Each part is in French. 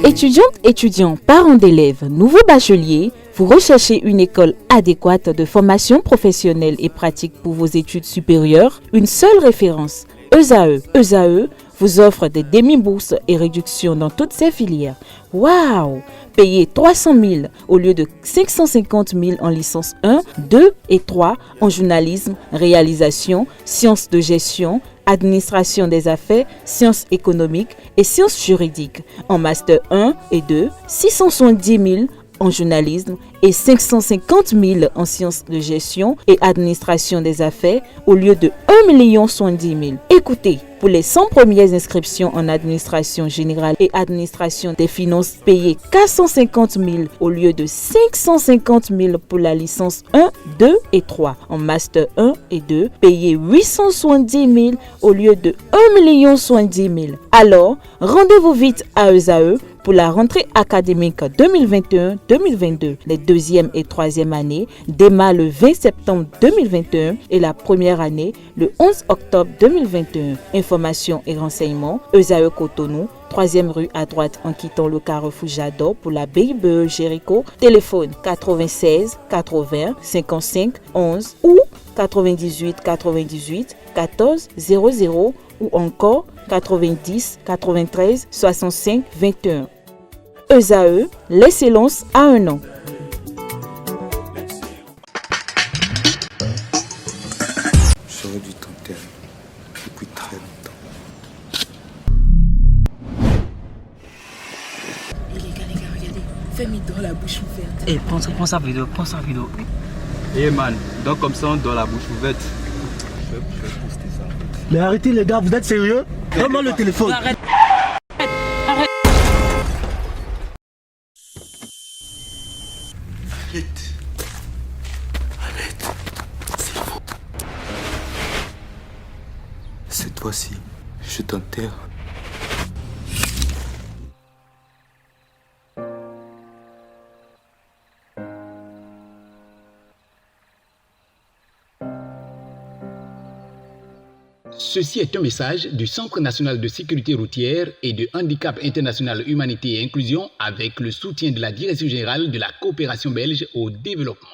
Étudiantes, étudiants, parents d'élèves, nouveaux bacheliers, vous recherchez une école adéquate de formation professionnelle et pratique pour vos études supérieures? Une seule référence, ESAE. ESAE vous offre des demi-bourses et réductions dans toutes ces filières. Waouh! Payez 300 000 au lieu de 550 000 en licence 1, 2 et 3 en journalisme, réalisation, sciences de gestion, administration des affaires, sciences économiques et sciences juridiques. En master 1 et 2, 670 000 en journalisme et 550 000 en sciences de gestion et administration des affaires au lieu de 1 070 000. Écoutez, pour les 100 premières inscriptions en administration générale et administration des finances, payez 450 000 au lieu de 550 000 pour la licence 1, 2 et 3. En master 1 et 2, payez 870 000 au lieu de 1 070 000. Alors, rendez-vous vite à ESAE pour la rentrée académique 2021-2022. Les deuxième et troisième années démarrent le 20 septembre 2021 et la première année le 11 octobre 2021. Informations et renseignements, ESAE Cotonou, 3e rue à droite en quittant le carrefour Jadot pour la BIBE Jéricho. Téléphone 96 80 55 11 ou 98 98 14 00 ou encore 90 93 65 21. ESAE, l'excellence à un an. J'aurais dû t'enterrer depuis très longtemps. Les gars, regardez. Fais-moi dans la bouche ouverte. Eh, prends sa vidéo, Eh man, donc comme ça on doit la bouche ouverte. Je vais poster ça. Mais arrêtez les gars, vous êtes sérieux? Donne-moi le téléphone. Arrête. Arrête, c'est faux. Cette fois-ci, je t'enterre. Ceci est un message du Centre national de sécurité routière et de handicap international humanité et inclusion avec le soutien de la Direction générale de la coopération belge au développement.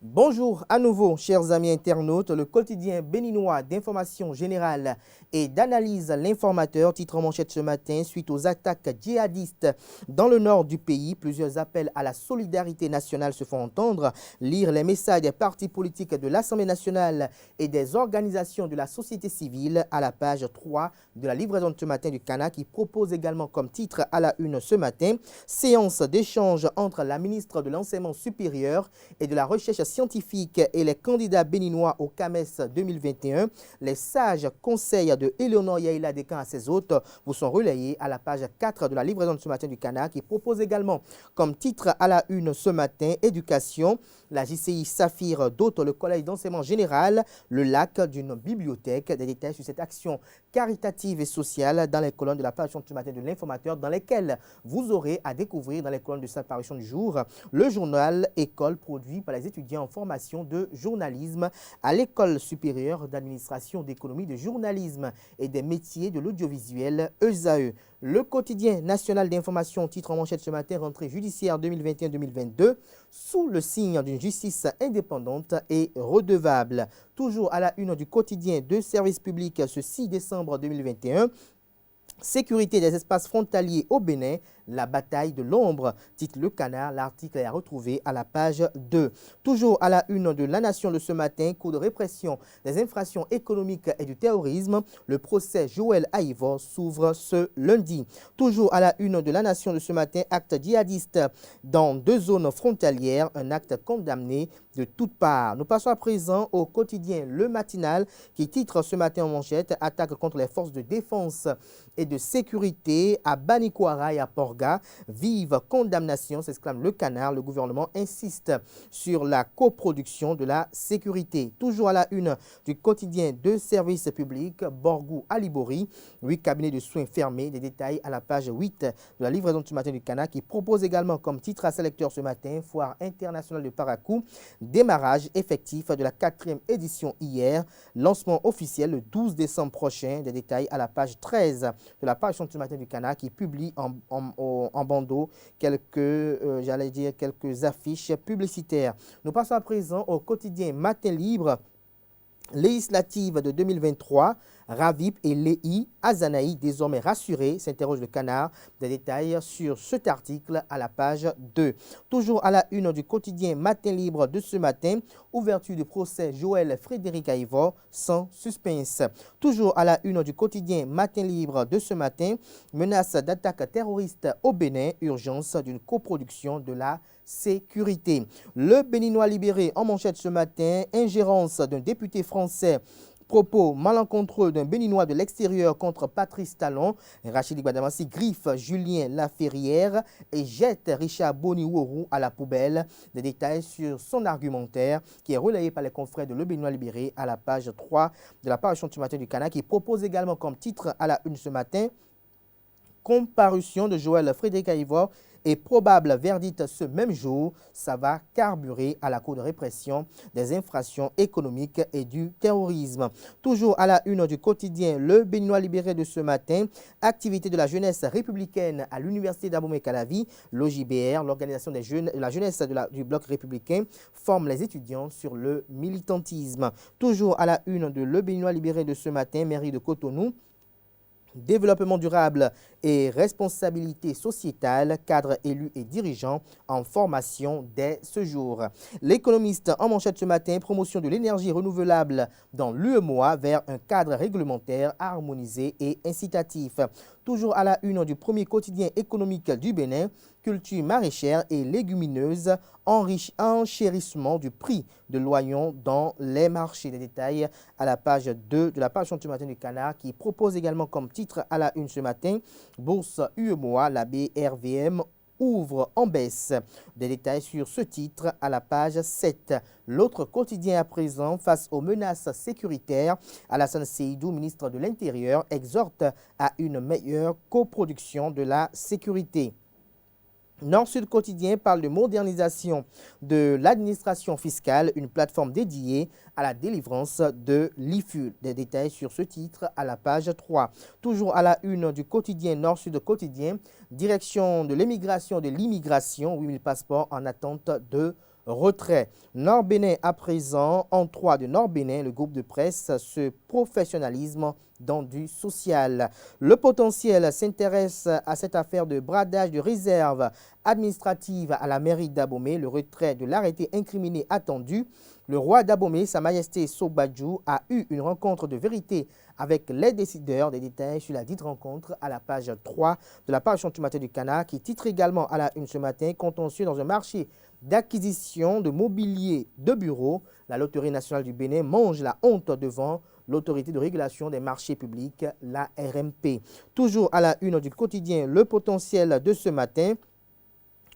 Bonjour à nouveau, chers amis internautes. Le quotidien béninois d'information générale et d'analyse L'Informateur titre en manchette ce matin suite aux attaques djihadistes dans le nord du pays. Plusieurs appels à la solidarité nationale se font entendre. Lire les messages des partis politiques de l'Assemblée nationale et des organisations de la société civile à la page 3 de la livraison de ce matin du CANA qui propose également comme titre à la une ce matin séance d'échange entre la ministre de l'Enseignement supérieur et de la Recherche scientifique et les candidats béninois au CAMES 2021. Les sages conseils de Éléonore Yaïla Descamps à ses hôtes vous sont relayés à la page 4 de la livraison de ce matin du CANA qui propose également comme titre à la une ce matin éducation. La JCI Saphir dote le collège d'enseignement général, le lac d'une bibliothèque. Des détails sur cette action caritative et sociale dans les colonnes de la page de ce matin de l'Informateur dans lesquelles vous aurez à découvrir dans les colonnes de cette parution du jour le journal École produit par les étudiants en formation de journalisme à l'École supérieure d'administration d'économie de journalisme et des métiers de l'audiovisuel ESAE. Le quotidien national d'information titre en manchette ce matin rentrée judiciaire 2021-2022 sous le signe d'une justice indépendante et redevable. Toujours à la une du quotidien de service public ce 6 décembre 2021. Sécurité des espaces frontaliers au Bénin, la bataille de l'ombre, titre Le Canard. L'article est à retrouver à la page 2. Toujours à la une de La Nation de ce matin, cours de répression des infractions économiques et du terrorisme. Le procès Joël Aïvor s'ouvre ce lundi. Toujours à la une de La Nation de ce matin, acte djihadiste dans 2 zones frontalières, un acte condamné de toutes parts. Nous passons à présent au quotidien Le Matinal qui titre ce matin en manchette « Attaque contre les forces de défense et de sécurité à Banikwara et à Porga. Vive condamnation », s'exclame Le Canard. Le gouvernement insiste sur la coproduction de la sécurité. Toujours à la une du quotidien de service public, Borgou Alibori, 8 cabinets de soins fermés. Des détails à la page 8 de la livraison de ce matin du Canard qui propose également comme titre à ses lecteurs ce matin, Foire internationale de Paracou. Démarrage effectif de la 4e édition hier. Lancement officiel le 12 décembre prochain. Des détails à la page 13 de la page ce matin du Canard qui publie en bandeau quelques affiches publicitaires. Nous passons à présent au quotidien Matin Libre. Législative de 2023, Ravip et Léhi Azanaï désormais rassurés, s'interroge le Canard. Des détails sur cet article à la page 2. Toujours à la une du quotidien Matin Libre de ce matin, ouverture du procès Joël Frédéric Aïvor sans suspense. Toujours à la une du quotidien Matin Libre de ce matin, menace d'attaque terroriste au Bénin, urgence d'une coproduction de la sécurité. Le Béninois libéré en manchette ce matin, ingérence d'un député français, propos malencontreux d'un Béninois de l'extérieur contre Patrice Talon. Rachidi Gbadamassi griffe Julien Laferrière et jette Richard Boniworou à la poubelle. Des détails sur son argumentaire qui est relayé par les confrères de Le Béninois libéré à la page 3 de la page ce matin du Canard, qui propose également comme titre à la une ce matin comparution de Joël Frédéric Aïvor et probable verdict ce même jour. Ça va carburer à la Cour de répression des infractions économiques et du terrorisme. Toujours à la une du quotidien Le Béninois libéré de ce matin, activité de la jeunesse républicaine à l'université d'Abomey-Calavi, l'OJBR, l'organisation des jeunes, la jeunesse du bloc républicain, forme les étudiants sur le militantisme. Toujours à la une de Le Béninois libéré de ce matin, mairie de Cotonou, développement durable et responsabilité sociétale, cadres élus et dirigeants en formation dès ce jour. L'économiste en manchette ce matin, promotion de l'énergie renouvelable dans l'UEMOA vers un cadre réglementaire harmonisé et incitatif. Toujours à la une du premier quotidien économique du Bénin, culture maraîchère et légumineuse, enchérissement du prix de l'oignon dans les marchés. Des détails à la page 2 de la page ce matin du Canard, qui propose également comme titre à la une ce matin, Bourse UEMOA, la BRVM ouvre en baisse. Des détails sur ce titre à la page 7. L'autre quotidien à présent, face aux menaces sécuritaires, Alassane Seydou, ministre de l'Intérieur, exhorte à une meilleure coproduction de la sécurité. Nord-Sud Quotidien parle de modernisation de l'administration fiscale, une plateforme dédiée à la délivrance de l'IFU. Des détails sur ce titre à la page 3. Toujours à la une du quotidien Nord-Sud Quotidien, direction de l'émigration et de l'immigration, 8000 passeports en attente de retrait. Nord-Bénin à présent, en 3 de Nord-Bénin, le groupe de presse se professionnalisme dans du social. Le potentiel s'intéresse à cette affaire de bradage de réserve administrative à la mairie d'Abomey. Le retrait de l'arrêté incriminé attendu. Le roi d'Abomey, Sa Majesté Sogbadjou, a eu une rencontre de vérité avec les décideurs. Des détails sur la dite rencontre à la page 3 de la page ce matin du Canard, qui titre également à la une ce matin, contentieux dans un marché d'acquisition de mobilier de bureau. La Loterie nationale du Bénin mange la honte devant l'autorité de régulation des marchés publics, la RMP. Toujours à la une du quotidien Le Potentiel de ce matin,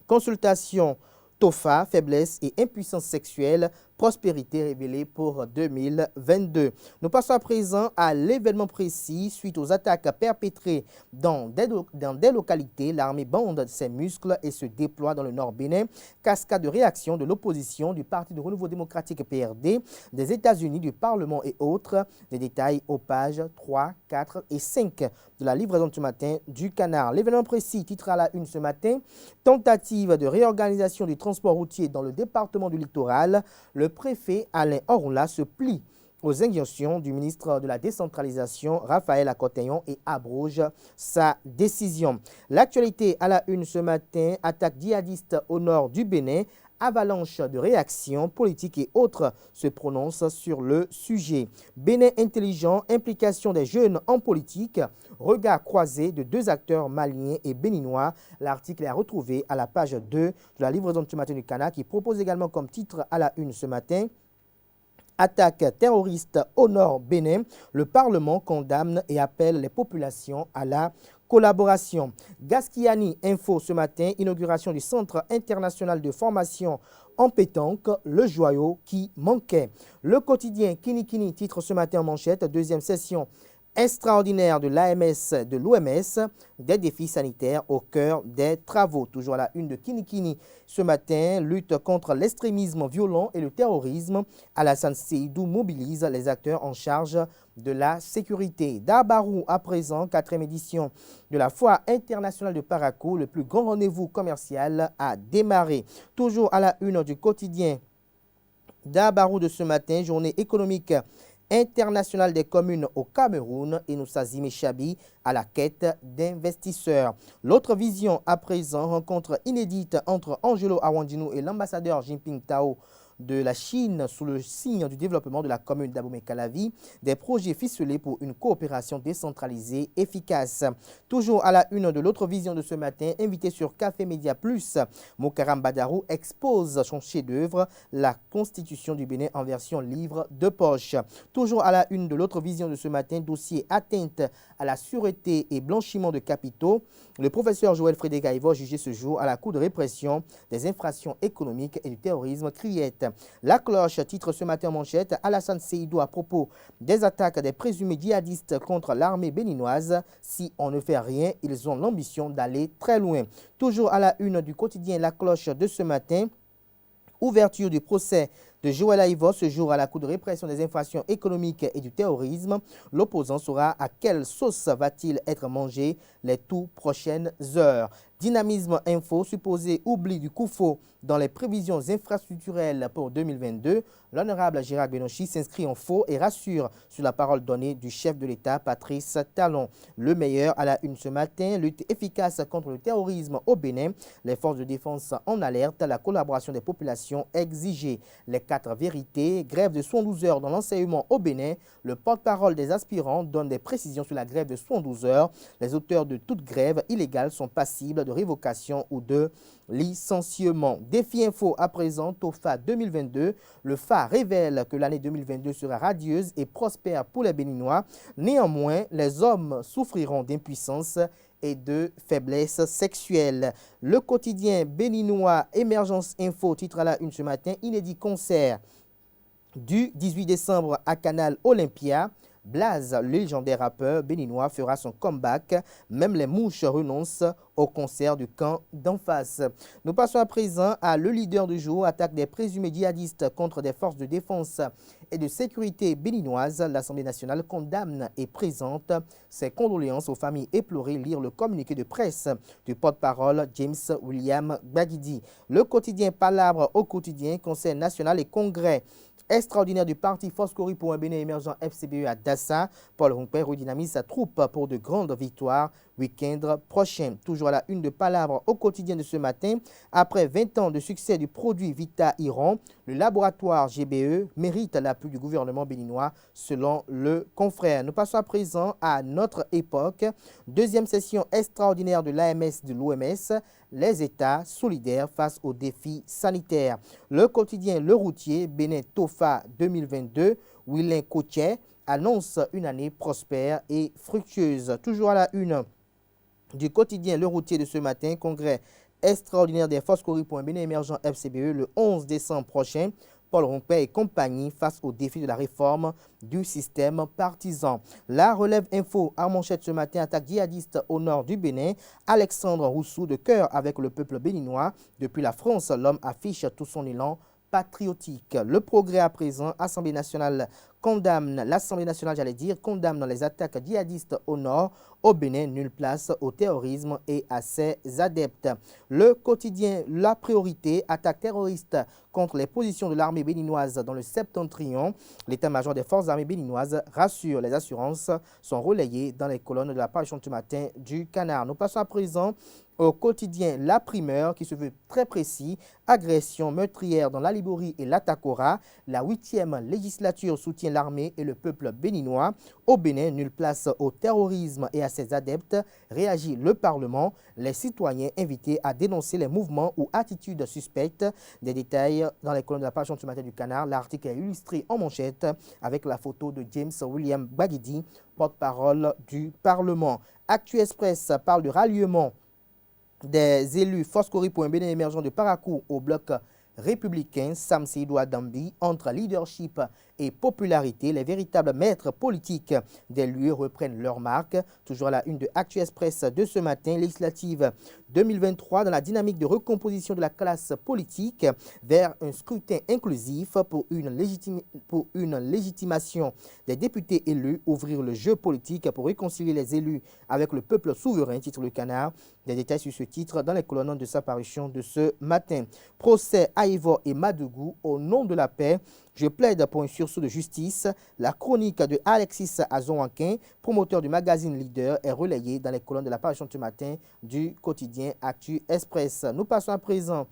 consultation TOFA, faiblesse et impuissance sexuelle, prospérité révélée pour 2022. Nous passons à présent à l'événement précis. Suite aux attaques perpétrées dans des localités, l'armée bande ses muscles et se déploie dans le nord Bénin. Cascade de réaction de l'opposition, du Parti de Renouveau démocratique PRD, des États-Unis, du Parlement et autres. Des détails aux pages 3, 4 et 5 de la livraison de ce matin du Canard. L'événement précis, titre à la une ce matin, tentative de réorganisation du transport routier dans le département du littoral. Le préfet Alain Orla se plie aux injonctions du ministre de la Décentralisation, Raphaël Akoteyon, et abroge sa décision. L'actualité à la une ce matin, attaque djihadiste au nord du Bénin, avalanche de réactions politiques et autres se prononcent sur le sujet. Bénin intelligent, implication des jeunes en politique, regard croisé de deux acteurs maliens et béninois. L'article est à retrouver à la page 2 de la livraison de ce matin du Canard, qui propose également comme titre à la une ce matin, attaque terroriste au nord Bénin, le Parlement condamne et appelle les populations à la collaboration. Gaskiani Info ce matin, inauguration du Centre international de formation en pétanque, le joyau qui manquait. Le quotidien Kini Kini titre ce matin en manchette, deuxième session extraordinaire de l'AMS, de l'OMS, des défis sanitaires au cœur des travaux. Toujours à la une de Kinikini ce matin, lutte contre l'extrémisme violent et le terrorisme. Alassane Seydou mobilise les acteurs en charge de la sécurité. Dabarou à présent, 4e édition de la Foire internationale de Parakou, le plus grand rendez-vous commercial a démarré. Toujours à la une du quotidien Dabarou de ce matin, journée économique international des communes au Cameroun et Noussa Zime Chabi à la quête d'investisseurs. L'autre vision à présent, rencontre inédite entre Angelo Awandinou et l'ambassadeur Jinping Tao de la Chine sous le signe du développement de la commune d'Abomey-Calavi, des projets ficelés pour une coopération décentralisée efficace. Toujours à la une de l'autre vision de ce matin, invité sur Café Média Plus, Mokaram Badarou expose son chef-d'œuvre, la Constitution du Bénin en version livre de poche. Toujours à la une de l'autre vision de ce matin, dossier atteinte à la sûreté et blanchiment de capitaux. Le professeur Joël Frédéric Aïvo jugé ce jour à la Cour de répression des infractions économiques et du terrorisme Criette. La cloche titre ce matin en manchette Alassane Seydou à propos des attaques des présumés djihadistes contre l'armée béninoise. Si on ne fait rien, ils ont l'ambition d'aller très loin. Toujours à la une du quotidien La Cloche de ce matin, ouverture du procès de Joël Aïvo ce jour à la Cour de répression des infractions économiques et du terrorisme. L'opposant saura à quelle sauce va-t-il être mangé les tout prochaines heures. Dynamisme Info, supposé oubli du COUFO dans les prévisions infrastructurelles pour 2022. L'honorable Gérard Benochi s'inscrit en faux et rassure sur la parole donnée du chef de l'État, Patrice Talon. Le meilleur à la une ce matin, lutte efficace contre le terrorisme au Bénin. Les forces de défense en alerte, la collaboration des populations exigée. Les 4 vérités, grève de 72 heures dans l'enseignement au Bénin. Le porte-parole des aspirants donne des précisions sur la grève de 72 heures. Les auteurs de toute grève illégale sont passibles de révocation ou de licenciement. Défi Info à présent, TOFA 2022. Le phare révèle que l'année 2022 sera radieuse et prospère pour les Béninois. Néanmoins, les hommes souffriront d'impuissance et de faiblesse sexuelle. Le quotidien béninois Émergence Info titre à la une ce matin, inédit concert du 18 décembre à Canal Olympia. Blaze, le légendaire rappeur béninois, fera son comeback. Même les mouches renoncent au concert du camp d'en face. Nous passons à présent à le leader du jour, attaque des présumés djihadistes contre des forces de défense et de sécurité béninoises. L'Assemblée nationale condamne et présente ses condoléances aux familles éplorées. Lire le communiqué de presse du porte-parole James William Gbagidi. Le quotidien Palabre au quotidien, Conseil national et congrès extraordinaire du parti Foscori pour un Bénin émergent FCBE à Dassa. Paul Humpé redynamise sa troupe pour de grandes victoires week-end prochain. Toujours à la une de Palabre au quotidien de ce matin. Après 20 ans de succès du produit Vita Iran, le laboratoire GBE mérite l'appui du gouvernement béninois selon le confrère. Nous passons à présent à notre époque. Deuxième session extraordinaire de l'AMS de l'OMS. Les États solidaires face aux défis sanitaires. Le quotidien Le Routier, Bénin TOFA 2022, Willin Coutier annonce une année prospère et fructueuse. Toujours à la une du quotidien Le Routier de ce matin, congrès extraordinaire des forces Cori pour un Bénin émergent FCBE le 11 décembre prochain. Paul Rompé et compagnie face aux défis de la réforme du système partisan. La relève info à manchette ce matin, attaque djihadiste au nord du Bénin. Alexandre Roussou de cœur avec le peuple béninois. Depuis la France, l'homme affiche tout son élan patriotique. Le progrès à présent, Assemblée nationale l'Assemblée nationale, condamne les attaques djihadistes au nord, au Bénin, nulle place au terrorisme et à ses adeptes. Le quotidien La Priorité, attaque terroriste contre les positions de l'armée béninoise dans le septentrion. L'état-major des forces armées béninoises rassure, les assurances sont relayées dans les colonnes de la page ce matin du Canard. Nous passons à présent au quotidien La Primeur qui se veut très précis. Agression meurtrière dans la Liborie et l'Atakora. La 8e législature soutient l'armée et le peuple béninois. Au Bénin, nulle place au terrorisme et à ses adeptes. Réagit le Parlement. Les citoyens invités à dénoncer les mouvements ou attitudes suspectes. Des détails dans les colonnes de la page ce matin du Canard. L'article est illustré en manchette avec la photo de James William Gbagidi, porte-parole du Parlement. Actu Express parle de ralliement des élus Foscori pour un Bénin émergent de Parakou au bloc républicain. Sam Seydou Adambi entre leadership et popularité, les véritables maîtres politiques des lieux reprennent leur marque. Toujours à la une de Actu Express de ce matin, législative 2023 dans la dynamique de recomposition de la classe politique vers un scrutin inclusif pour une légitimation des députés élus, ouvrir le jeu politique pour réconcilier les élus avec le peuple souverain, titre Le Canard. Des détails sur ce titre dans les colonnes de sa parution de ce matin. Procès à Ivor et Madougou au nom de la paix. Je plaide pour un sursaut de justice. La chronique de Alexis Azonwankin, promoteur du magazine Leader, est relayée dans les colonnes de la parution de ce matin du quotidien Actu Express. Nous passons à présent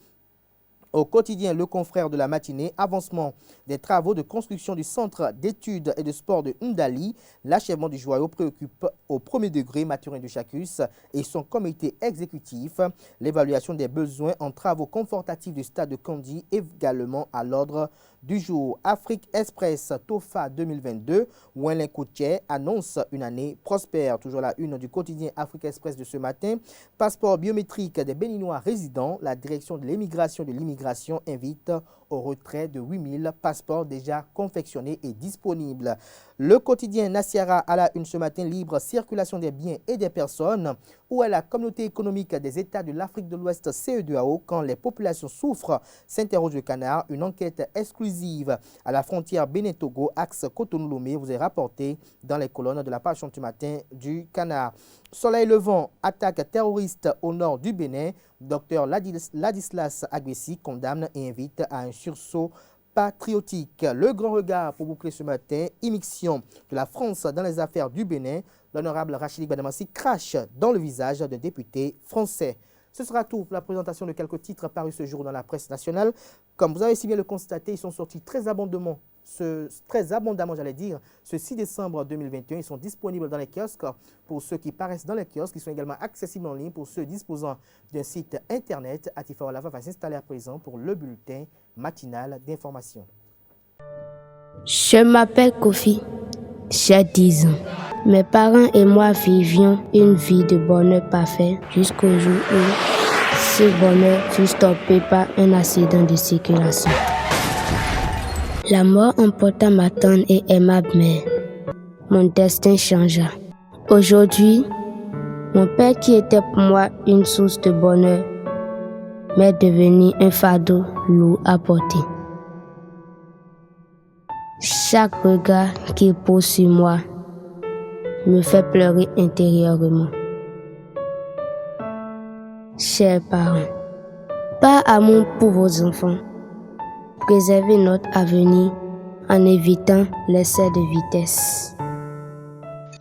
au quotidien Le Confrère de la matinée, avancement des travaux de construction du centre d'études et de sport de Ndali. L'achèvement du joyau préoccupe au premier degré Mathurin de Chacus et son comité exécutif. L'évaluation des besoins en travaux confortatifs du stade de Kandy également à l'ordre du jour. Afrique Express TOFA 2022, Wenlin Koutier annonce une année prospère. Toujours la une du quotidien Afrique Express de ce matin. Passeport biométrique des Béninois résidents. La direction de l'émigration de l'immigration invite au retrait de 8000 passeports déjà confectionnés et disponibles. Le quotidien Nasiara à la une ce matin, libre circulation des biens et des personnes. Où est la communauté économique des États de l'Afrique de l'Ouest CEDEAO quand les populations souffrent, s'interroge Le Canard. Une enquête exclusive à la frontière Bénin-Togo, axe Cotonou-Lomé, vous est rapporté dans les colonnes de la page du matin du Canard. Soleil levant, attaque terroriste au nord du Bénin. Docteur Ladislas Aguessi condamne et invite à un sursaut patriotique. Le grand regard pour boucler ce matin, immixtion de la France dans les affaires du Bénin. L'honorable Rachidi Badamassi crache dans le visage d'un député français. Ce sera tout pour la présentation de quelques titres parus ce jour dans la presse nationale. Comme vous avez si bien le constaté, ils sont sortis très abondamment, ce 6 décembre 2021. Ils sont disponibles dans les kiosques pour ceux qui paraissent dans les kiosques. Ils sont également accessibles en ligne pour ceux disposant d'un site internet. Atifa Olava va s'installer à présent pour le bulletin matinal d'information. Je m'appelle Kofi, j'ai 10 ans. Mes parents et moi vivions une vie de bonheur parfait jusqu'au jour où ce bonheur fut stoppé par un accident de circulation. La mort emporta ma tendre et aimable mère. Mon destin changea. Aujourd'hui, mon père qui était pour moi une source de bonheur m'est devenu un fardeau lourd à porter. Chaque regard qu'il pose sur moi me fait pleurer intérieurement. Chers parents, par amour pour vos enfants, préservez notre avenir en évitant l'excès de vitesse.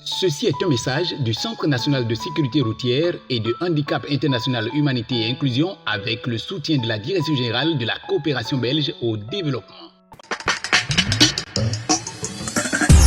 Ceci est un message du Centre national de sécurité routière et de handicap international humanité et inclusion avec le soutien de la Direction générale de la coopération belge au développement.